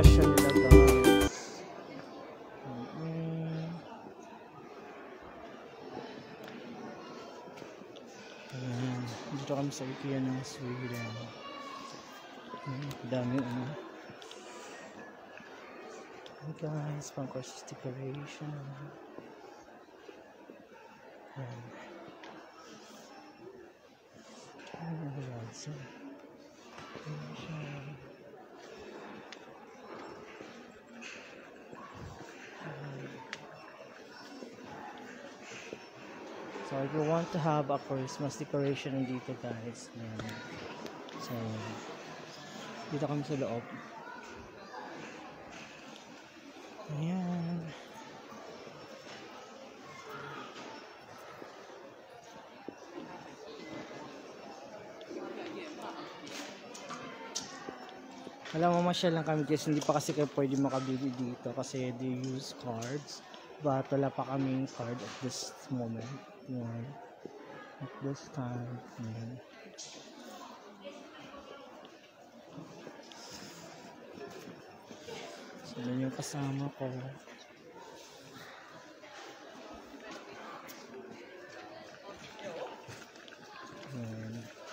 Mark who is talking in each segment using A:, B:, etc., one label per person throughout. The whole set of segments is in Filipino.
A: presyo nila guys. Dito kami sa IKEA ng Sweden. Daming ano. Guys, pang Christmas decoration. So if you want to have a Christmas decoration dito guys, so dito kami sa loob. Ayan. Alam mo, masyal lang kami guys, hindi pa kasi kayo pwede makabili dito kasi they use cards, but wala pa kaming card at this moment. Yan. At this time. Yan. So yun yung kasama ko.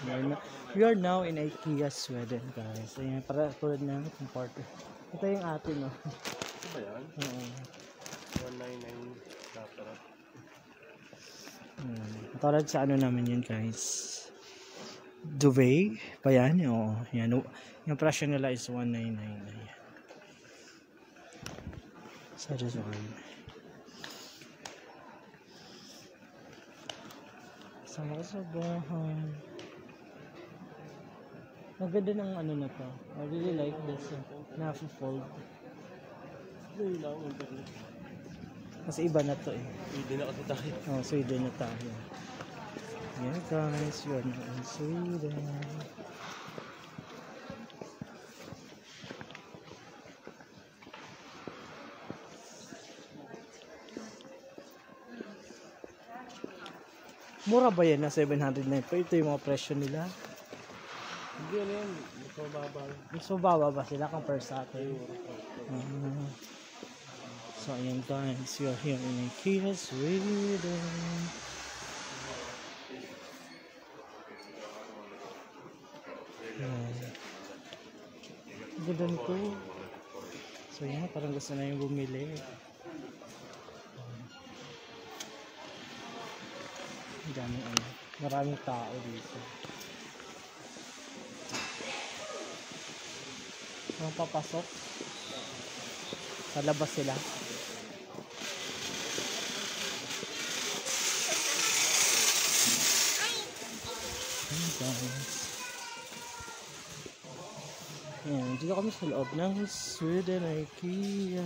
A: Yan. We are now in IKEA, Sweden, guys. Ayan, para tulad na comforter. Ito yung atin, no?
B: Ito ba yan?
A: Oo.
B: 199 dapat.
A: Tulad sa ano namin yun, guys. Duvet pa yan. Oo. Yan. Yung presyo nila is 199. Ayan. So, just one. Sama ko sa bahay. Maganda ng ano na to. I really like this. Na-fold.
B: Hindi lang, internet.
A: Kasi iba na to eh.
B: Sweden na kasi tayo.
A: Oh, Sweden na tayo. Yeah guys, we are now in Sweden. Mura ba yan na 709 pa? Ito yung mga presyo nila.
B: Hindi ano yan, mas mababa.
A: Mas mababa ba sila compare sa atin? So ayan guys, we are here in IKEA, Sweden. Ganda nito. So yan, parang gusto na yung bumili. Daming ano, maraming tao dito. Ang papasok sa labas sila. Ayan, dito kami sa loob ng Sweden IKEA.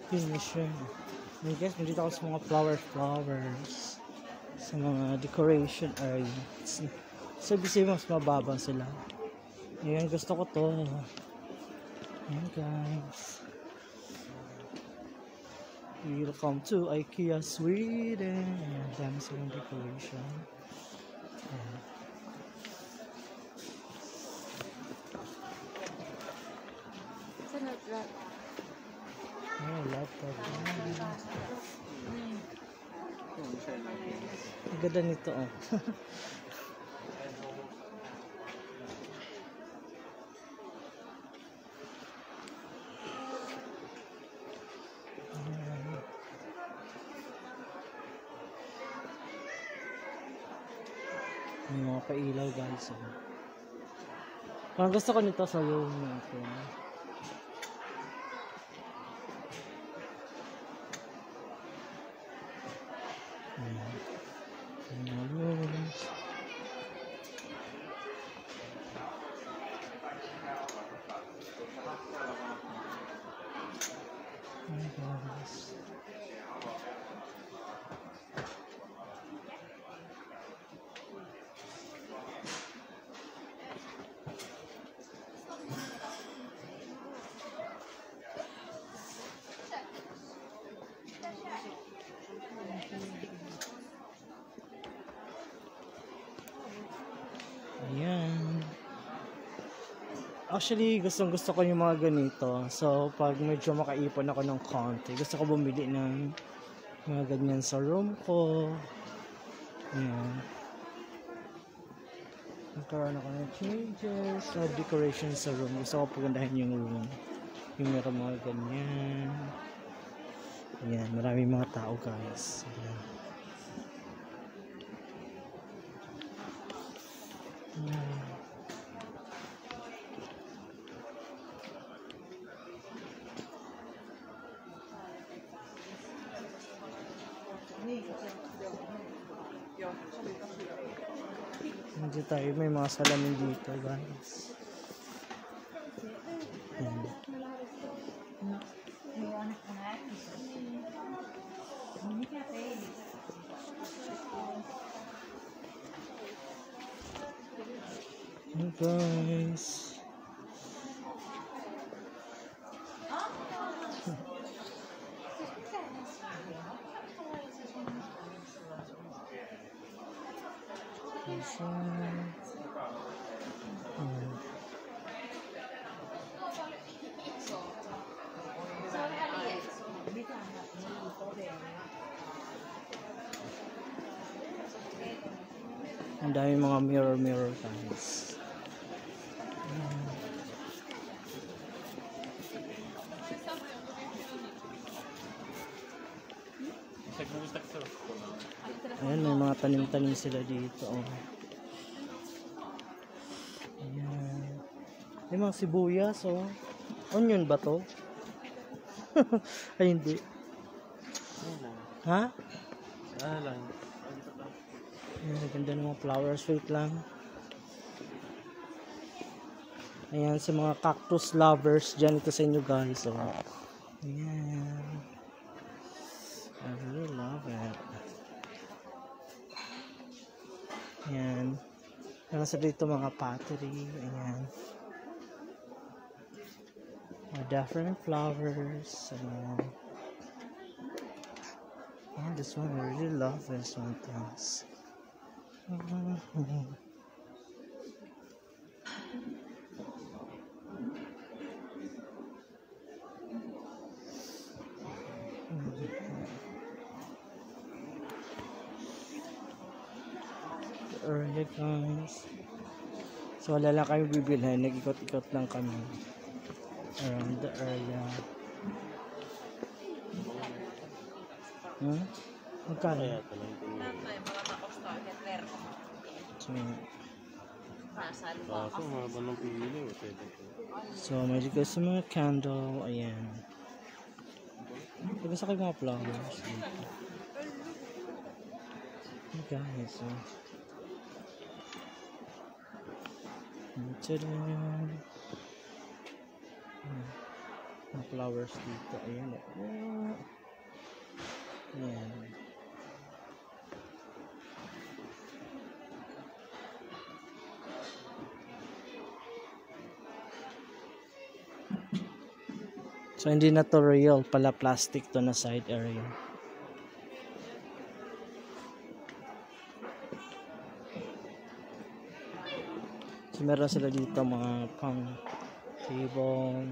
A: Finisher. I guess nandito ako sa mga flowers sa mga decoration areas. So busy mas mababa sila. Ayan, gusto ko to. Ayan guys, welcome to IKEA Sweden. Ayan, dami silang decoration. Ayan. Oh, laptop. Ang ganda nito oh. May mga pailaw guys oh. Parang gusto ko nito sa room natin. Ayan. Actually, gustong gusto ko yung mga ganito. So, pag medyo makaipon ako ng konti, gusto ko bumili ng mga ganyan sa room ko. Ayan. Nagkaroon ako ng changes sa decoration sa room. Gusto ko pagandahin yung room. Yung meron mga ganyan. Ayan, maraming mga tao guys. Ayan. Ayan. Hindi tayo, may mga salamin dito guys. Ayan. Hey guys. Ang dami mga mirror guys. Ayan, may mga tanim-tanim sila dito. Oh. Ayan. May mga sibuyas. Oh. Onion ba to? Ay, hindi. Ha?
B: Lang.
A: Ayan, ganda ng mga flowers. Wait lang. Ayan, sa mga cactus lovers dyan, ito sa inyo guys. Oh. Ayan. I really love it. Ayan. Meron sa dito mga pottery. Ayan. Different flowers. Ayan. Oh, this one, I really love this one. Thanks. Area guys. So wala lang kami bibilhan, nag-ikot-ikot lang kami around the area. Magkano? So may dito sa mga candle. Ayan. Pagkasa kayo mga flowers dito. Guys, so tada! Mga flowers dito. Ayan. Ayan. So hindi na to real, pala plastic to na side area. So meron sila dito mga pang table.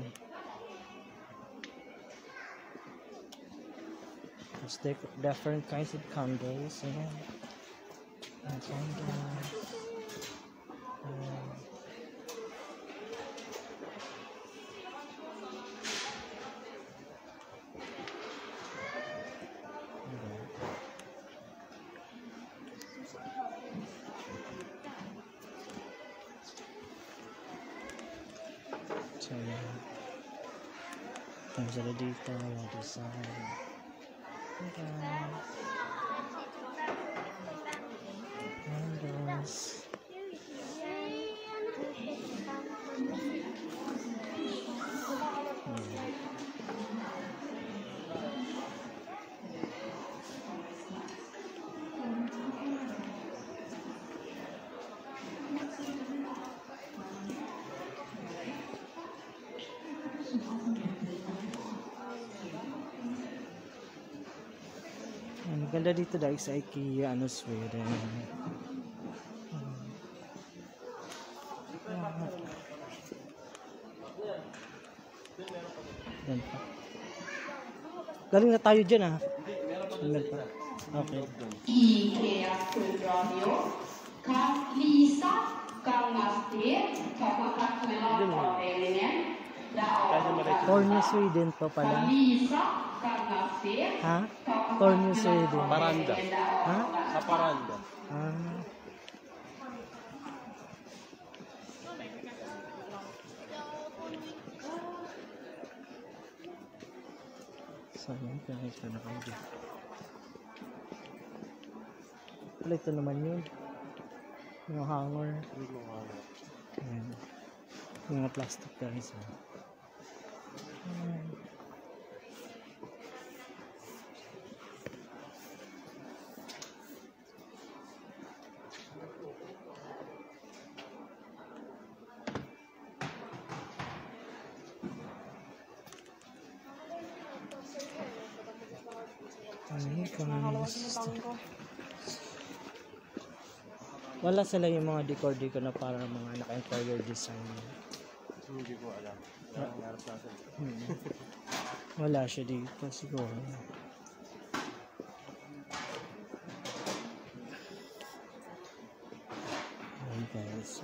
A: There's different kinds of candles. Ayan. Candles. Ayan. So, yan. Ang sila dito, yung design. Candles. Ang ganda dito dahil sa IKEA, Sweden. Yan pa. Galing na tayo dyan ah. Meron pa. Okay.
C: IKEA Radio kan Lisa Gangnam Steg ta kontakt med matavdelningen.
A: Tornio Sweden to pala.
C: Lisa Gangnam Steg
A: Ha? Tornio Sweden.
B: Paranda.
A: Ha?
B: Sa Paranda.
A: Ah. So, yun. Ito na kayo. Wala, ito naman yun. Yung hanger. Ayan. Yung mga plastic guys. Ayan. Wala sila yung mga decor-decor na para mga naka-interior design.
B: Hindi ko alam. Nangarap natin.
A: Wala siya dito siguro. Ayan guys.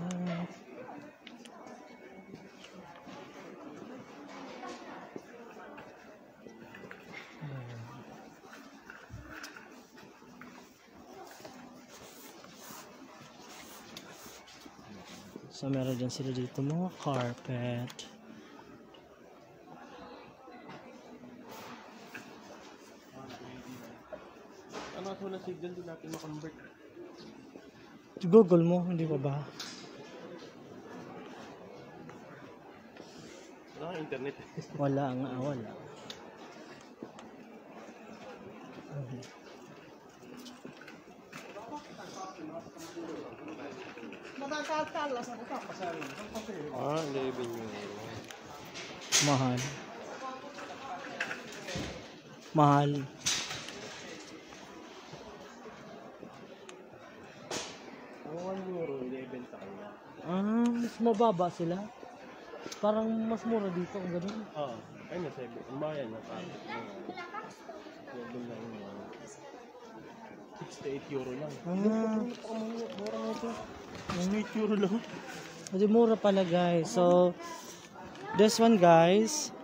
A: So meron din sila dito mga carpet.
B: Ano ito na signal din natin ma-convert?
A: Google mo, hindi pa ba?
B: Wala kang internet.
A: Wala nga, wala. Okay.
B: Ah, 11 yun.
A: Mahal. Mahal.
B: Ang 1 euro, 11 sa kanya.
A: Mas mababa sila. Parang mas mura dito kung ganun.
B: Ah, ay na 7. Ang bayan na tayo. 11 lang yun. 68 euro lang. Mura na ito. 68 euro lang.
A: Hindi mura pala guys. So, this one guys,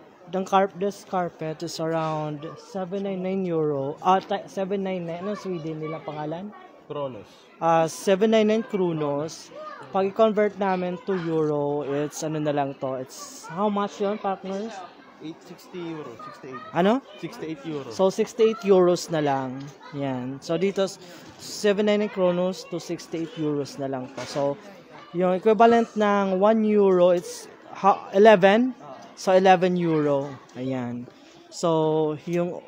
A: this carpet is around 799 euro. 799, ano Sweden nila pangalan?
B: Kronos.
A: 799 Kronos. Pag i-convert namin to euro, it's ano na lang to. It's how much yun, partners?
B: 860 euro. 68.
A: Ano?
B: 68 euro.
A: So, 68 euros na lang. Yan. So, dito, 799 Kronos to 68 euros na lang to. So, yung equivalent ng 1 euro, it's 11. So, 11 euro. Ayan. So, yung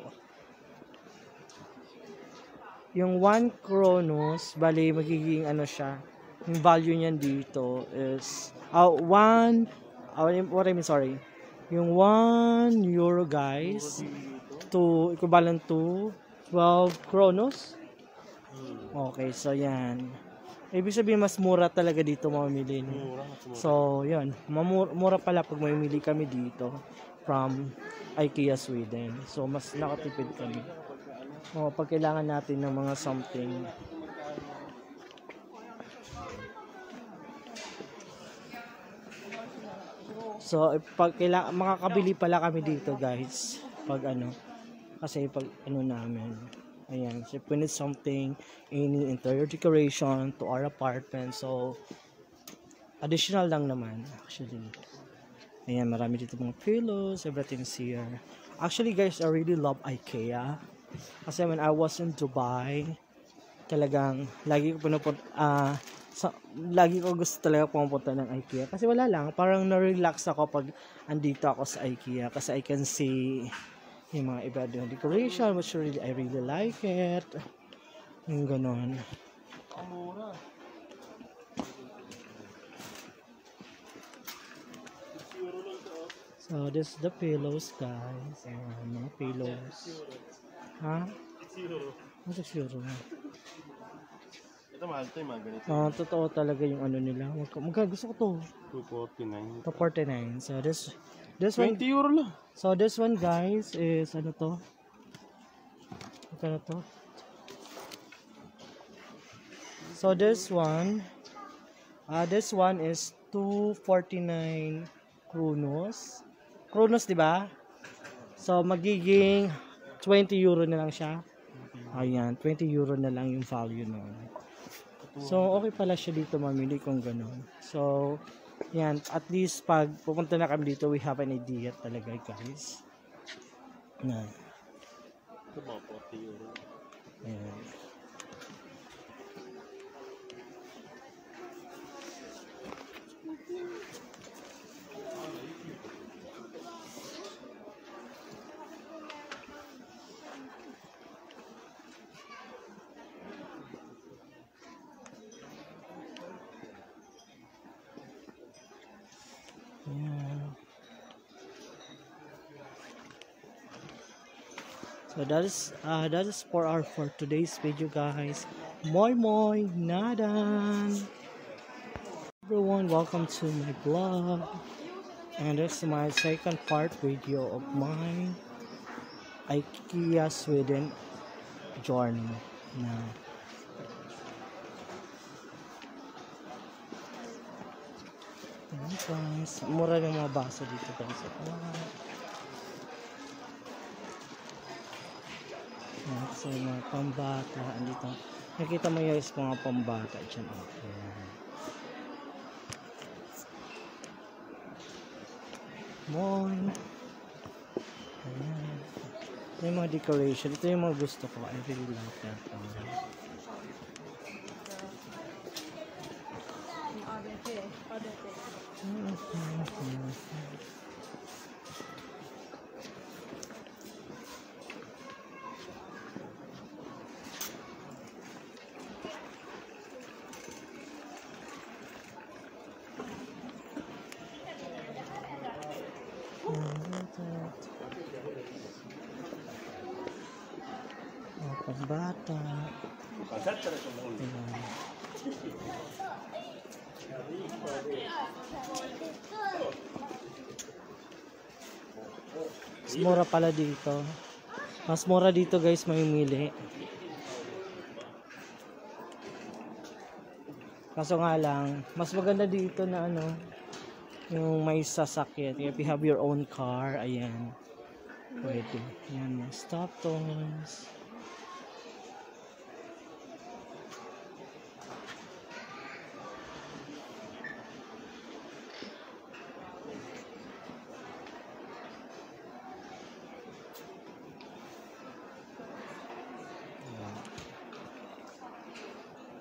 A: 1 Kronos, bali, magiging ano siya, yung value niyan dito is, yung 1 euro guys, to equivalent to 12 Kronos. Okay, so yan. Ibig sabihin mas mura talaga dito mamili.
B: Mura.
A: So, yun. Mura pala pag mamili kami dito from IKEA Sweden. So, mas nakatipid kami. Pag kailangan natin ng mga something. So, pag kailangan, makakabili pala kami dito guys. Pag ano. Kasi pag ano namin. Ayan, so if we need something, any interior decoration to our apartment, so additional lang naman actually. Ayan, marami dito mga pillows, everything's here. Actually guys, I really love IKEA. Kasi when I was in Dubai, talagang lagi ko lagi ko gusto talaga pumunta ng IKEA. Kasi wala lang, parang na-relax ako pag andito ako sa IKEA. Kasi I can see yung mga iba yung decoration, which I really like it. Yung ganon.
B: Mura.
A: So, this is the pillows, guys. Ayan, mga pillows. Ha?
B: 6 euro.
A: Ano 6 euro?
B: Ito mahal to yung mga ganito.
A: Totoo talaga yung ano nila. Gusto ko to.
B: 249.
A: 249. So this one.
B: 20 euro lang.
A: So this one guys is ano to? Ano to? So this one is 249 kronos. Kronos, di ba? So magiging 20 euro na lang siya. Ayan, 20 euro na lang yung value nun. So okay pala siya dito mamili kung gano'n. So yan, at least pag pupunta na kami dito, we have an idea talaga guys. Na.
B: Ito mga 40 euro.
A: Ayan. Yeah. So that is for today's video guys. Moi moi nadan. Everyone, welcome to my vlog. And this is my second part video of my IKEA Sweden journey now. Ayan guys, mura ng mga baso dito guys. Ayan, so mga pambata, andito. Nakita mo guys mga pambata dyan. Ayan. Morning. Ayan. Ito yung mga decoration. Ito yung mga gusto ko. I really like that. Pambata. Mas mura pala dito. Mas mura dito guys, mamimili. Kaso nga lang, mas maganda dito na ano, yung may sasakyan. If you have your own car, ayan. Pwede. Ayan, stop tones.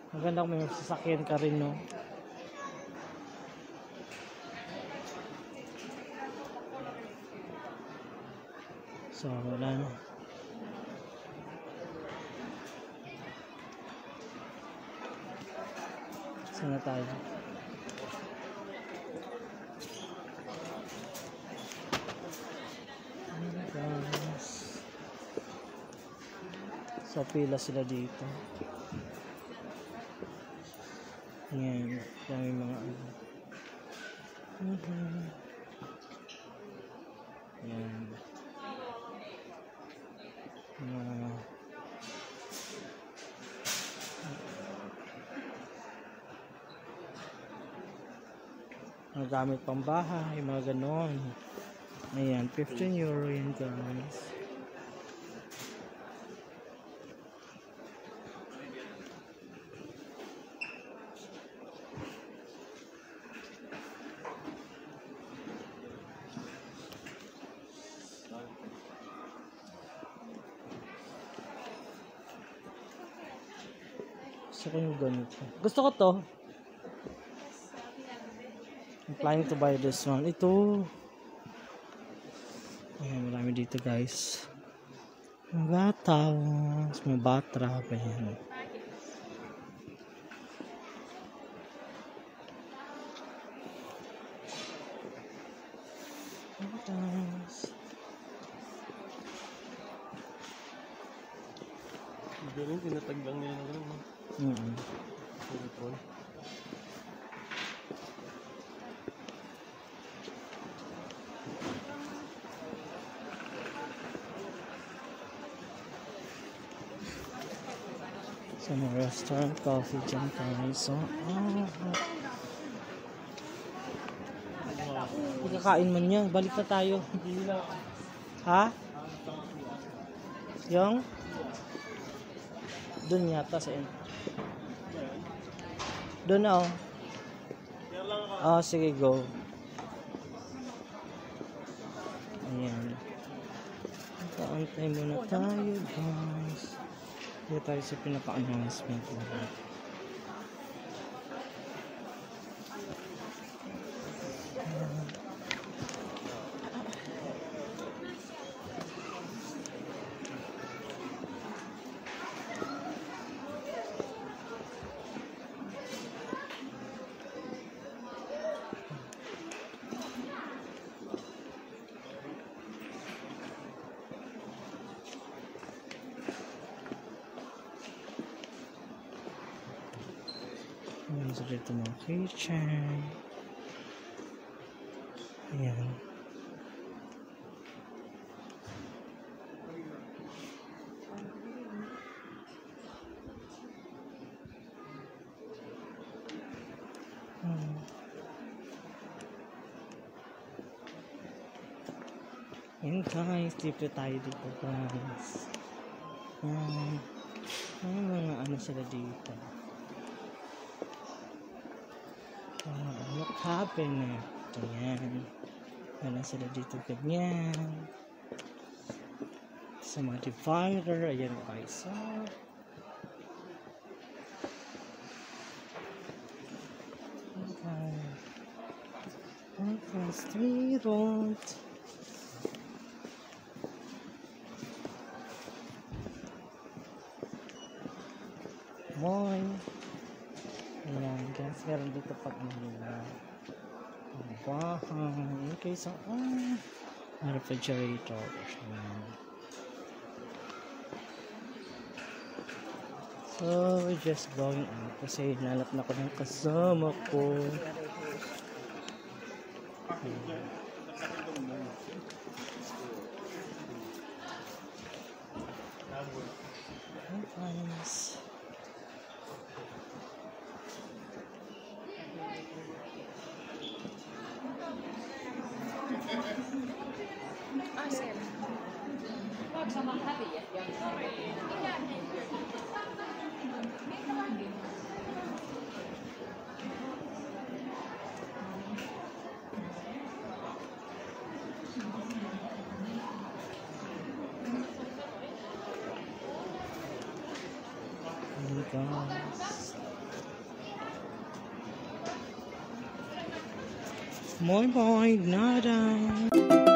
A: Maganda kung may sasakyan ka rin, no? So, wala na. Saan na tayo? So, pila sila dito. Yan, dami mga ano. Yan. Mga gamit pang bahay, mga ganon. Ayan, 15 euro yan guys. Gusto ko yung ganito. Gusto ko to. I'm planning to buy this one. Ito. Ayan, marami dito guys. Mga bata. Mga batra. Ayan.
B: Ganun, tinataglang nila na gano'n. Cellphone.
A: Sa mga restaurant, coffee dyan tayo. So, pagkakain man yan, balik na tayo. Ha? Yung? Doon yata sa end. Doon na oh. Sige, go. Ayan. Kaantay muna tayo, guys. Dito tayo sa pinaka-announcement natin. Ayan, so dito mga kitchen. Ayan. Ayan guys, dito tayo dito guys. Mga ano sila dito. Look cabinet. Ayan. Ayan sila dito ganyan. Sa mga divider. Ayan guys. Restaurant. Boy. Ayan guys, meron dito pag nila bahay. Okay, so refrigerator. So we're just going out kasi hinalap na ko ng kasama ko. Nice. Guys. Moi moi, nada.